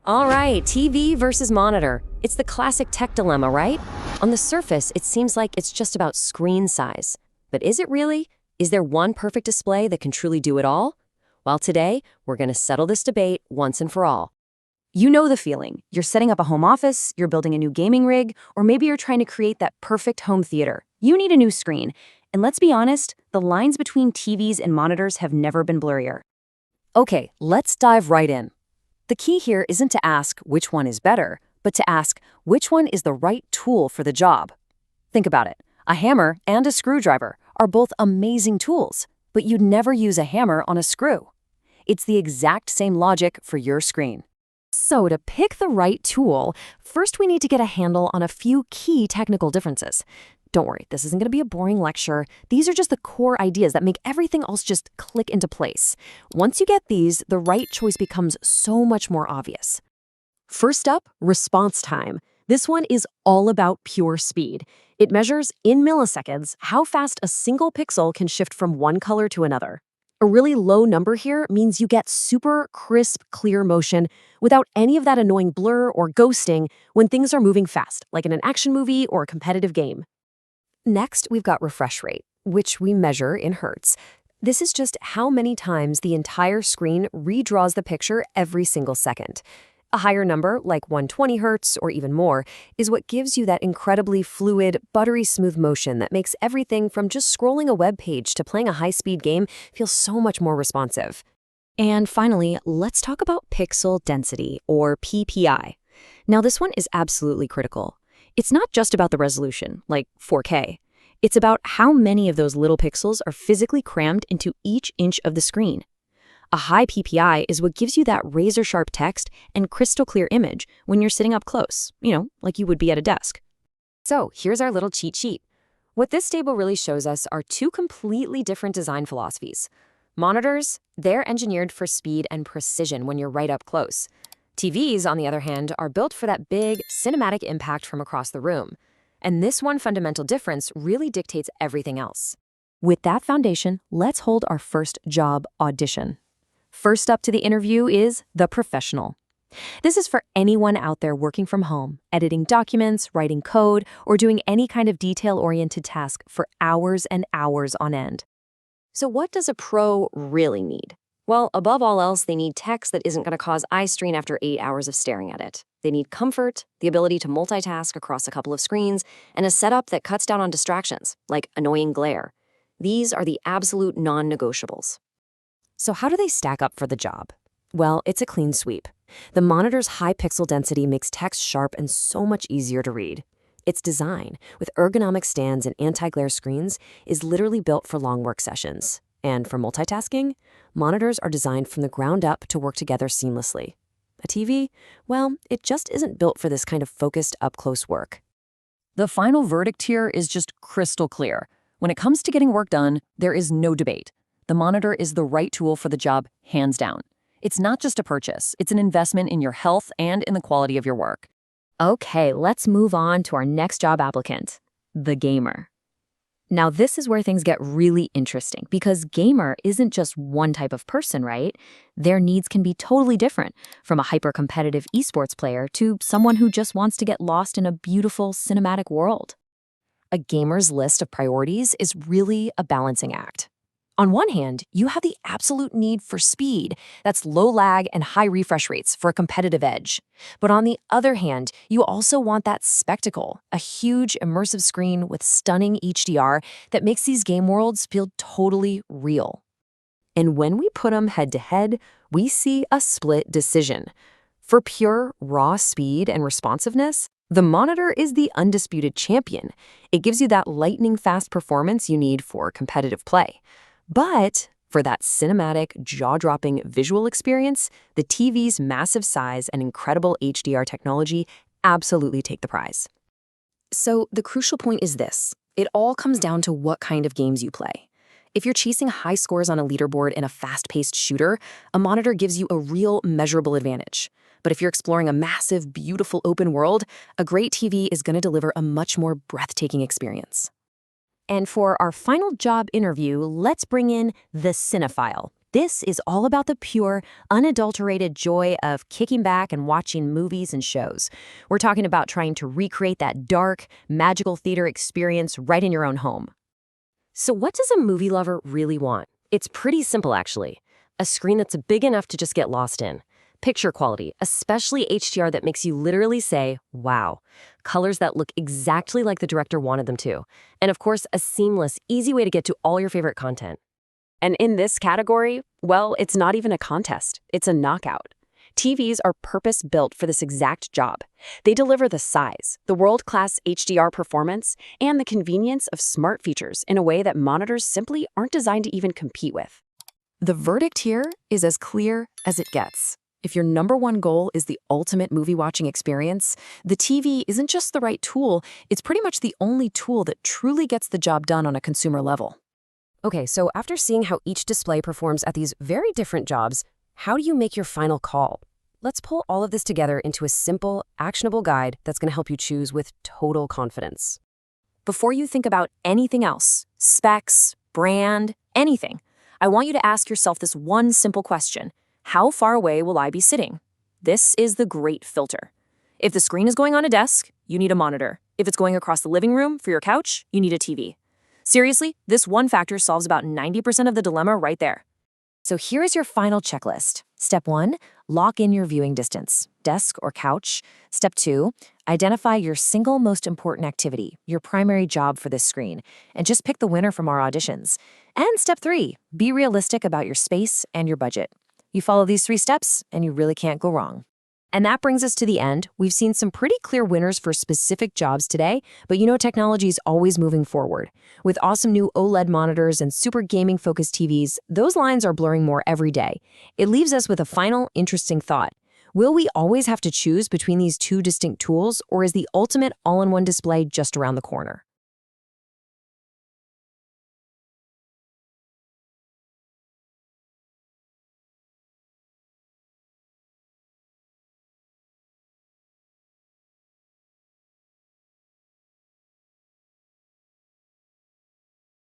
All right, TV versus monitor. It's the classic tech dilemma, right? On the surface, it seems like it's just about screen size. But is it really? Is there one perfect display that can truly do it all? Well, today, we're going to settle this debate once and for all. You know the feeling. You're setting up a home office, you're building a new gaming rig, or maybe you're trying to create that perfect home theater. You need a new screen. And let's be honest, the lines between TVs and monitors have never been blurrier. Okay, let's dive right in. The key here isn't to ask which one is better, but to ask which one is the right tool for the job. Think about it. A hammer and a screwdriver are both amazing tools, but you'd never use a hammer on a screw. It's the exact same logic for your screen. So to pick the right tool, first we need to get a handle on a few key technical differences. Don't worry, this isn't going to be a boring lecture. These are just the core ideas that make everything else just click into place. Once you get these, the right choice becomes so much more obvious. First up, response time. This one is all about pure speed. It measures in milliseconds how fast a single pixel can shift from one color to another. A really low number here means you get super crisp, clear motion without any of that annoying blur or ghosting when things are moving fast, like in an action movie or a competitive game. Next, we've got refresh rate, which we measure in hertz. This is just how many times the entire screen redraws the picture every single second. A higher number, like 120 hertz or even more, is what gives you that incredibly fluid, buttery smooth motion that makes everything from just scrolling a web page to playing a high-speed game feel so much more responsive. And finally, let's talk about pixel density, or PPI. Now, this one is absolutely critical. It's not just about the resolution, like 4K. It's about how many of those little pixels are physically crammed into each inch of the screen. A high PPI is what gives you that razor-sharp text and crystal-clear image when you're sitting up close, like you would be at a desk. So here's our little cheat sheet. What this table really shows us are two completely different design philosophies. Monitors, they're engineered for speed and precision when you're right up close. TVs, on the other hand, are built for that big, cinematic impact from across the room. And this one fundamental difference really dictates everything else. With that foundation, let's hold our first job audition. First up to the interview is the professional. This is for anyone out there working from home, editing documents, writing code, or doing any kind of detail-oriented task for hours and hours on end. So what does a pro really need? Well, above all else, they need text that isn't going to cause eye strain after 8 hours of staring at it. They need comfort, the ability to multitask across a couple of screens, and a setup that cuts down on distractions, like annoying glare. These are the absolute non-negotiables. So how do they stack up for the job? Well, it's a clean sweep. The monitor's high pixel density makes text sharp and so much easier to read. Its design, with ergonomic stands and anti-glare screens, is literally built for long work sessions. And for multitasking, monitors are designed from the ground up to work together seamlessly. A TV? Well, it just isn't built for this kind of focused, up-close work. The final verdict here is just crystal clear. When it comes to getting work done, there is no debate. The monitor is the right tool for the job, hands down. It's not just a purchase, it's an investment in your health and in the quality of your work. Okay, let's move on to our next job applicant, the gamer. Now, this is where things get really interesting because gamer isn't just one type of person, right? Their needs can be totally different, from a hyper-competitive esports player to someone who just wants to get lost in a beautiful cinematic world. A gamer's list of priorities is really a balancing act. On one hand, you have the absolute need for speed. That's low lag and high refresh rates for a competitive edge. But on the other hand, you also want that spectacle, a huge immersive screen with stunning HDR that makes these game worlds feel totally real. And when we put them head to head, we see a split decision. For pure, raw speed and responsiveness, the monitor is the undisputed champion. It gives you that lightning-fast performance you need for competitive play. But for that cinematic, jaw-dropping visual experience, the TV's massive size and incredible HDR technology absolutely take the prize. So the crucial point is this. It all comes down to what kind of games you play. If you're chasing high scores on a leaderboard in a fast-paced shooter, a monitor gives you a real measurable advantage. But if you're exploring a massive, beautiful open world, a great TV is going to deliver a much more breathtaking experience. And for our final job interview, let's bring in the cinephile. This is all about the pure, unadulterated joy of kicking back and watching movies and shows. We're talking about trying to recreate that dark, magical theater experience right in your own home. So what does a movie lover really want? It's pretty simple, actually. A screen that's big enough to just get lost in. Picture quality, especially HDR that makes you literally say, wow. Colors that look exactly like the director wanted them to. And of course, a seamless, easy way to get to all your favorite content. And in this category, well, it's not even a contest. It's a knockout. TVs are purpose-built for this exact job. They deliver the size, the world-class HDR performance, and the convenience of smart features in a way that monitors simply aren't designed to even compete with. The verdict here is as clear as it gets. If your number one goal is the ultimate movie-watching experience, the TV isn't just the right tool, it's pretty much the only tool that truly gets the job done on a consumer level. Okay, so after seeing how each display performs at these very different jobs, how do you make your final call? Let's pull all of this together into a simple, actionable guide that's going to help you choose with total confidence. Before you think about anything else, specs, brand, anything, I want you to ask yourself this one simple question. How far away will I be sitting? This is the great filter. If the screen is going on a desk, you need a monitor. If it's going across the living room for your couch, you need a TV. Seriously, this one factor solves about 90% of the dilemma right there. So here is your final checklist. Step 1, lock in your viewing distance, desk or couch. Step 2, identify your single most important activity, your primary job for this screen, and just pick the winner from our auditions. And step 3, be realistic about your space and your budget. You follow these 3 steps, and you really can't go wrong. And that brings us to the end. We've seen some pretty clear winners for specific jobs today, but you know technology is always moving forward. With awesome new OLED monitors and super gaming-focused TVs, those lines are blurring more every day. It leaves us with a final, interesting thought. Will we always have to choose between these two distinct tools, or is the ultimate all-in-one display just around the corner?